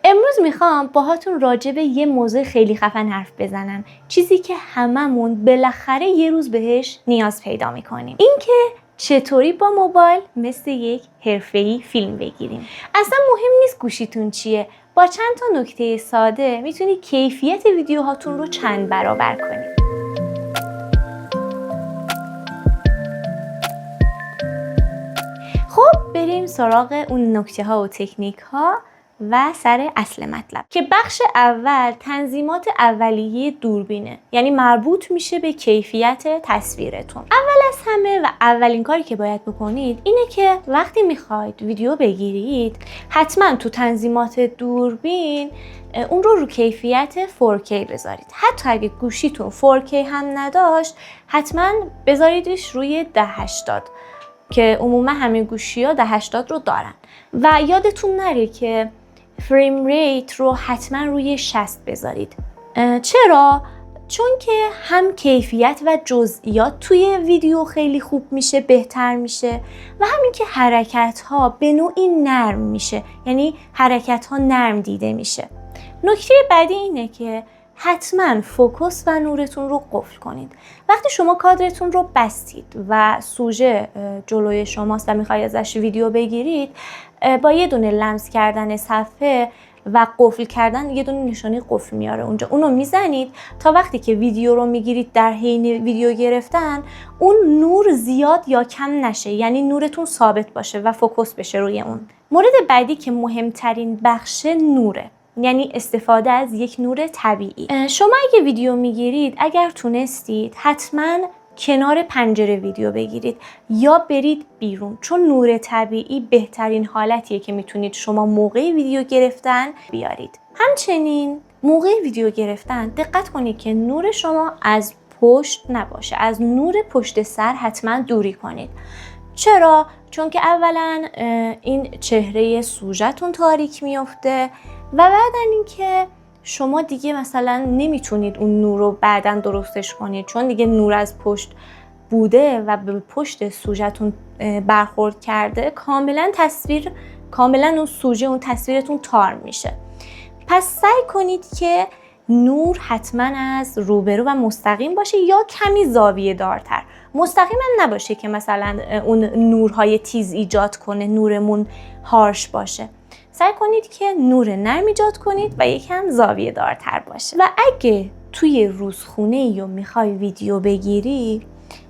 امروز میخوام باهاتون راجع به یه موضوع خیلی خفن حرف بزنم، چیزی که هممون بالاخره یه روز بهش نیاز پیدا میکنیم. اینکه چطوری با موبایل مثل یک حرفه‌ای فیلم بگیریم. اصلا مهم نیست گوشیتون چیه، با چند تا نکته ساده میتونید کیفیت ویدیوهاتون رو چند برابر کنید. خب بریم سراغ اون نکته ها و تکنیک ها و سر اصل مطلب که بخش اول تنظیمات اولیه دوربینه، یعنی مربوط میشه به کیفیت تصویرتون. اول از همه و اولین کاری که باید بکنید اینه که وقتی میخواید ویدیو بگیرید حتما تو تنظیمات دوربین اون رو کیفیت 4K بذارید. حتی اگه گوشیتون 4K هم نداشت حتما بذاریدش روی 1080 که عموما همه گوشی‌ها 1080 رو دارن و یادتون نره که فریم ریت رو حتما روی 60 بذارید. چرا؟ چون که هم کیفیت و جزئیات توی ویدیو خیلی خوب میشه، بهتر میشه و همین که حرکت ها به نوعی نرم میشه، یعنی حرکت ها نرم دیده میشه. نکته بعدی اینه که حتما فوکوس و نورتون رو قفل کنید. وقتی شما کادرتون رو بستید و سوژه جلوی شماست و میخواید ازش ویدیو بگیرید، با یه دونه لمس کردن صفحه و قفل کردن یه دونه نشانی قفل میاره اونجا، اونو میزنید تا وقتی که ویدیو رو میگیرید در حین ویدیو گرفتن اون نور زیاد یا کم نشه، یعنی نورتون ثابت باشه و فوکوس بشه روی اون. مورد بعدی که مهمترین بخش نوره، یعنی استفاده از یک نور طبیعی. شما اگه ویدیو میگیرید اگر تونستید حتما کنار پنجره ویدیو بگیرید یا برید بیرون، چون نور طبیعی بهترین حالتیه که میتونید شما موقع ویدیو گرفتن بیارید. همچنین موقع ویدیو گرفتن دقت کنید که نور شما از پشت نباشه، از نور پشت سر حتما دوری کنید. چرا؟ چون که اولا این چهره سوژه‌تون تاریک میفته و بعدن اینکه شما دیگه مثلا نمیتونید اون نور رو بعدن درستش کنید، چون دیگه نور از پشت بوده و به پشت سوژه‌تون برخورد کرده، کاملا اون سوژه، اون تصویرتون تار میشه. پس سعی کنید که نور حتما از روبرو و مستقیم باشه یا کمی زاویه دارتر. مستقیم هم نباشه که مثلا اون نورهای تیز ایجاد کنه، نورمون هارش باشه. سعی کنید که نور نرم ایجاد کنید و یکم زاویه دارتر باشه. و اگه توی روزخونه یا میخوای ویدیو بگیری،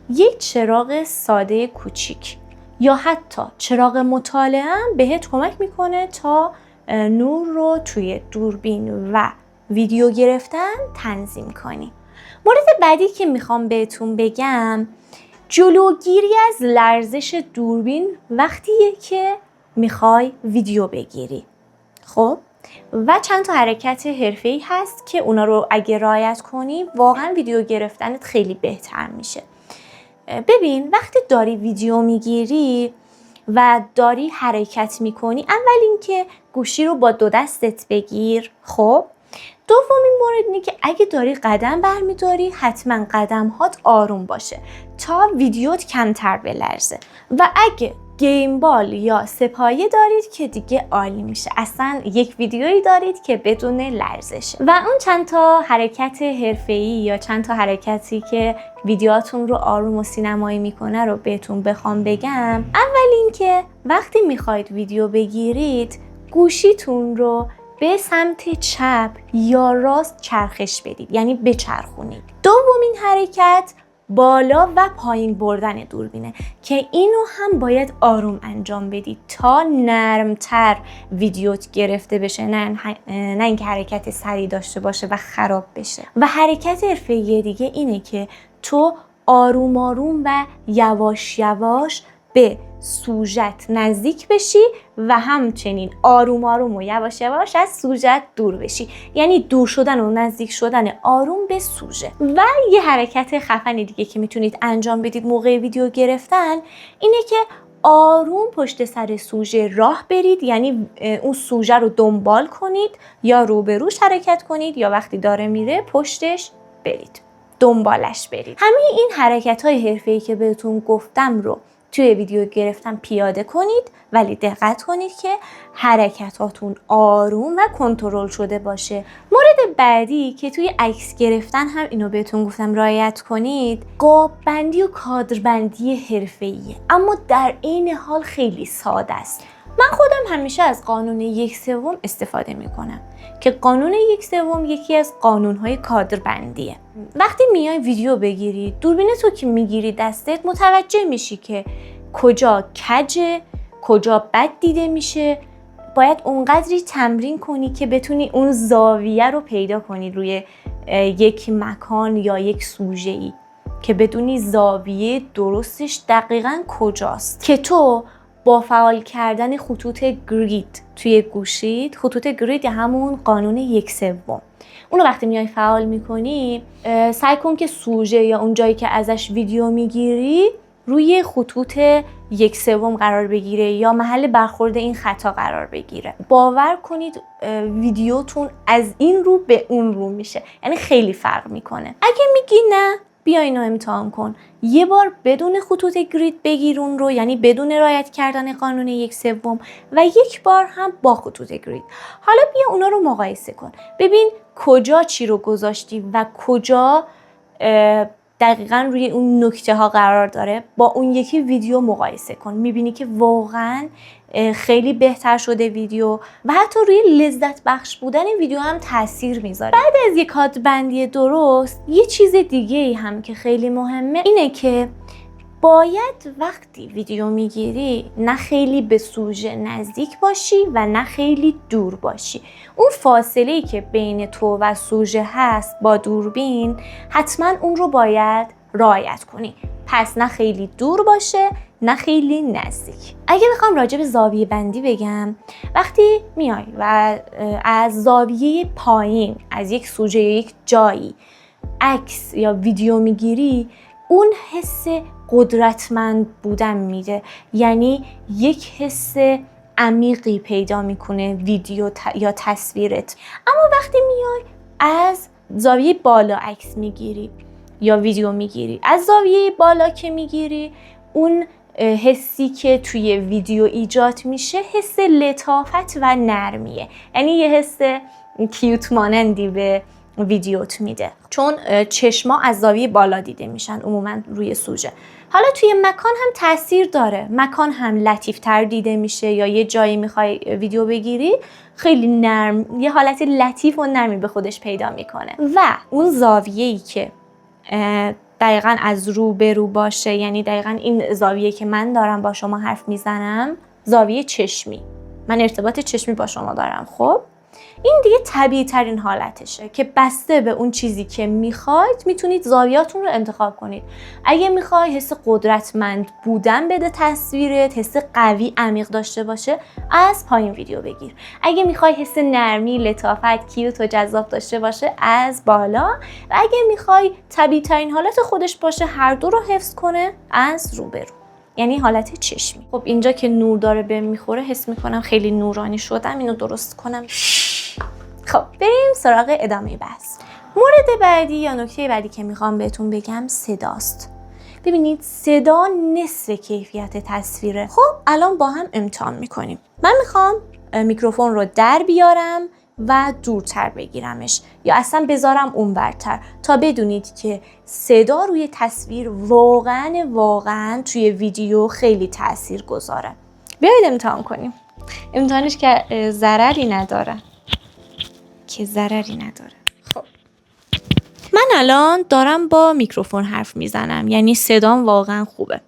یک چراغ ساده کوچیک یا حتی چراغ مطالعه هم بهت کمک میکنه تا نور رو توی دوربین و ویدیو گرفتن تنظیم کنی. مورد بعدی که میخوام بهتون بگم جلوگیری از لرزش دوربین وقتیه که میخوای ویدیو بگیری. خب و چند تا حرکت حرفه‌ای هست که اونا رو اگه رعایت کنی واقعا ویدیو گرفتنت خیلی بهتر میشه. ببین وقتی داری ویدیو میگیری و داری حرکت میکنی، اول اینکه گوشی رو با دو دستت بگیر. خب دومین مورد اینه که اگه داری قدم برمیداری حتما قدمهات آروم باشه تا ویدیوت کمتر بلرزه. و اگه گیم بال یا سپایه دارید که دیگه عالی میشه، اصلا یک ویدیویی دارید که بدون لرزشه. و اون چند تا حرکت حرفه‌ای یا چند تا حرکتی که ویدیوهاتون رو آروم و سینمایی میکنه رو بهتون بخوام بگم. اول اینکه وقتی میخواید ویدیو بگیرید گوشیتون رو به سمت چپ یا راست چرخش بدید، یعنی بچرخونید. دومین حرکت بالا و پایین بردن دوربینه که اینو هم باید آروم انجام بدید تا نرمتر ویدیوت گرفته بشه، نه اینکه حرکت سریع داشته باشه و خراب بشه. و حرکت حرفه‌ای دیگه اینه که تو آروم آروم و یواش یواش به سوژت نزدیک بشی و همچنین آروم آروم و یواش یواش از سوژت دور بشی، یعنی دور شدن و نزدیک شدن آروم به سوژه. و یه حرکت خفنی دیگه که میتونید انجام بدید موقع ویدیو گرفتن اینه که آروم پشت سر سوژه راه برید، یعنی اون سوژه رو دنبال کنید یا روبروش حرکت کنید یا وقتی داره میره پشتش برید، دنبالش برید. همه این حرکت‌های حرفه‌ای که بهتون گفتم رو توی ویدیو گرفتن پیاده کنید، ولی دقت کنید که حرکتاتون آروم و کنترل شده باشه. مورد بعدی که توی عکس گرفتن هم اینو بهتون گفتم رعایت کنید، قاب بندی و کادر بندی حرفه‌ایه، اما در عین حال خیلی ساده است. من خودم همیشه از قانون 1/3 استفاده میکنم که قانون 1/3 یکی از قانونهای کادر بندیه. وقتی میای ویدیو بگیری، دوربین تو که میگیری دستت، متوجه میشی که کجا کجه، کجا بد دیده میشه. باید اونقدری تمرین کنی که بتونی اون زاویه رو پیدا کنی روی یک مکان یا یک سوژه‌ای، که بدونی زاویه درستش دقیقاً کجاست، که تو با فعال کردن خطوط گرید توی گوشیت، خطوط گرید همون قانون 1/3، اونو وقتی میای فعال میکنی، سعی کن که سوژه یا اون جایی که ازش ویدیو میگیری روی خطوط 1/3 قرار بگیره یا محل برخورد این خطا قرار بگیره. باور کنید ویدیوتون از این رو به اون رو میشه، یعنی خیلی فرق میکنه. اگه میگی نه، بیا اینو امتحان کن، یه بار بدون خطوط گرید بگیر اون رو، یعنی بدون رعایت کردن قانون 1/3، و یک بار هم با خطوط گرید. حالا بیا اونا رو مقایسه کن، ببین کجا چی رو گذاشتی و کجا دقیقاً روی اون نکته ها قرار داره. با اون یکی ویدیو مقایسه کن، میبینی که واقعاً خیلی بهتر شده ویدیو، و حتی روی لذت بخش بودن ویدیو هم تاثیر میذاره. بعد از یک کادر بندی درست، یه چیز دیگه هم که خیلی مهمه اینه که باید وقتی ویدیو میگیری نه خیلی به سوژه نزدیک باشی و نه خیلی دور باشی. اون فاصله‌ای که بین تو و سوژه هست با دوربین، حتما اون رو باید رعایت کنی. پس نه خیلی دور باشه نه خیلی نزدیک. اگه بخوام راجع به زاویه بندی بگم، وقتی میای و از زاویه پایین از یک سوژه یا یک جایی عکس یا ویدیو میگیری، اون حس قدرتمند بودن میده، یعنی یک حس عمیقی پیدا میکنه ویدیو یا تصویرت. اما وقتی میای از زاویه بالا عکس میگیری یا ویدیو میگیری، از زاویه بالا که میگیری، اون حسی که توی ویدیو ایجاد میشه حس لطافت و نرمیه، یعنی یه حس کیوت مانندی به ویدیوت میده، چون چشما از زاویه بالا دیده میشن عموما روی سوژه. حالا توی مکان هم تاثیر داره، مکان هم لطیفتر دیده میشه، یا یه جایی میخوای ویدیو بگیری خیلی نرم، یه حالت لطیف و نرمی به خودش پیدا میکنه. و اون زاویه‌ای که دقیقاً از رو به رو باشه، یعنی دقیقاً این زاویه که من دارم با شما حرف میزنم، زاویه چشمی، من ارتباط چشمی با شما دارم، خب این دیگه طبیعی ترین حالتشه که بسته به اون چیزی که میخواید میتونید زاویاتون رو انتخاب کنید. اگه میخوای حس قدرتمند بودن بده تصویرت، حس قوی عمیق داشته باشه، از پایین ویدیو بگیر. اگه میخوای حس نرمی، لطافت، کیوت و جذاب داشته باشه، از بالا. و اگه میخوای طبیعی ترین حالت خودش باشه، هر دو رو حفظ کنه، از روبرو، یعنی حالت چشمی. خب اینجا که نور داره بهم میخوره، حس میکنم خیلی نورانی شدم، اینو درست کنم. خب بریم سراغ ادامه بحث. مورد بعدی یا نکته بعدی که میخوام بهتون بگم صداست. ببینید صدا نصف کیفیت تصویره. خب الان با هم امتحان میکنیم. من میخوام میکروفون رو در بیارم و دورتر بگیرمش، یا اصلا بذارم اونورتر، تا بدونید که صدا روی تصویر واقعا توی ویدیو خیلی تأثیر گذاره. بیایید امتحان کنیم. امتحانش که ضرری نداره. خب من الان دارم با میکروفون حرف میزنم، یعنی صدام واقعا خوبه.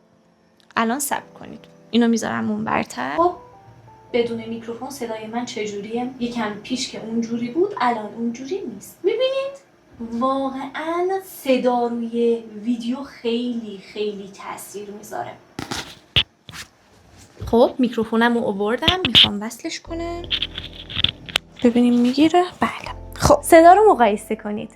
الان صبر کنید، اینو میذارم اونورتر. خب بدون میکروفون صدای من چجوریه؟ یکم پیش که اونجوری بود، الان اونجوری نیست. میبینید واقعا صدا روی ویدیو خیلی تاثیر میذاره. خب میکروفونم رو آوردم، میخوام وصلش کنم، ببینیم میگیره. بله. خب صدا رو مقایسه کنید.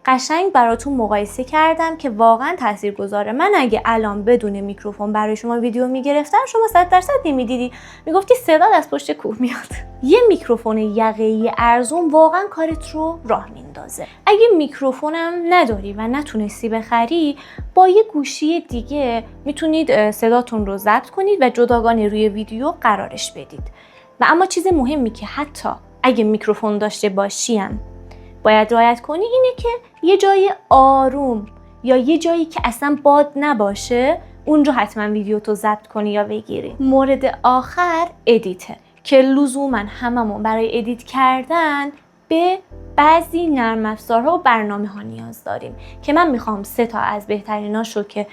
قشنگ براتون مقایسه کردم که واقعا تاثیرگذاره. من اگه الان بدون میکروفون برای شما ویدیو میگرفتم، شما 100% نمیدیدی، میگفتی صدا از پشت کوه میاد. یه میکروفون یقه‌ای ارزون واقعا کارت رو راه میندازه. اگه میکروفونم نداری و نتونستی بخری، با یه گوشی دیگه میتونید صداتون رو ضبط کنید و جداگانه روی ویدیو قرارش بدید. و اما چیز مهمی که حتی اگه میکروفون داشته باشیم باید رعایت کنی اینه که یه جای آروم یا یه جایی که اصلا باد نباشه اونجا حتما ویدیو تو ضبط کنی یا بگیری. مورد آخر ادیته که لزوما هممون برای ادیت کردن به بعضی نرم افزارها و برنامه‌ها نیاز داریم که من میخوام 3 تا از بهتریناشو که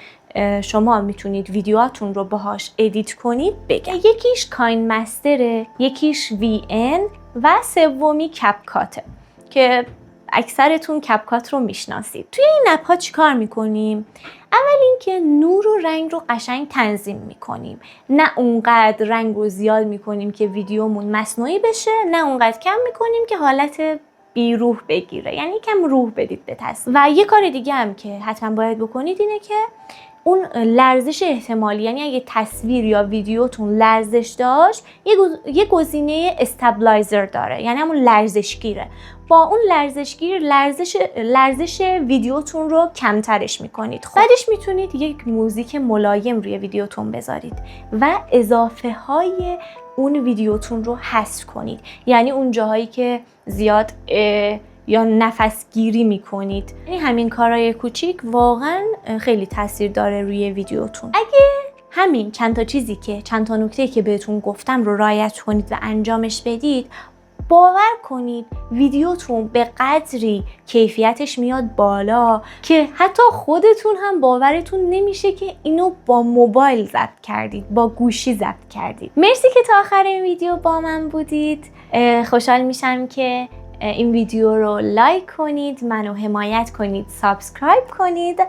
شما میتونید ویدیوهاتون رو باهاش ادیت کنید بگم. یکیش کاین مستره، یکیش VN و سومی کپکاته که اکثرتون کپکات رو میشناسید. توی این اپ ها چیکار میکنیم؟ اول اینکه نور و رنگ رو قشنگ تنظیم میکنیم. نه اونقدر رنگ رو زیاد میکنیم که ویدیومون مصنوعی بشه، نه اونقدر کم میکنیم که حالت بیروح بگیره. یعنی کم روح بدید به تصویر. و یه کار دیگه هم که حتما باید بکنید اینه که اون لرزش احتمالی، یعنی اگه تصویر یا ویدیوتون لرزش داشت یه گزینه استابلایزر داره، یعنی همون لرزشگیره. با اون لرزشگیر لرزش ویدیوتون رو کمترش میکنید. بعدش میتونید یک موزیک ملایم روی ویدیوتون بذارید و اضافه های اون ویدیوتون رو حذف کنید. یعنی اون جاهایی که زیاد یا نفس گیری میکنید. یعنی همین کارهای کوچیک واقعا خیلی تاثیر داره روی ویدیوتون. اگه همین چند تا نکته که بهتون گفتم رو رعایت کنید و انجامش بدید، باور کنید ویدیوتون به قدری کیفیتش میاد بالا که حتی خودتون هم باورتون نمیشه که اینو با موبایل ضبط کردید، با گوشی ضبط کردید. مرسی که تا آخر این ویدیو با من بودید. خوشحال میشم که این ویدیو رو لایک کنید، منو حمایت کنید، سابسکرایب کنید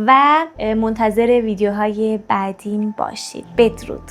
و منتظر ویدیوهای بعدیم باشید. بدرود.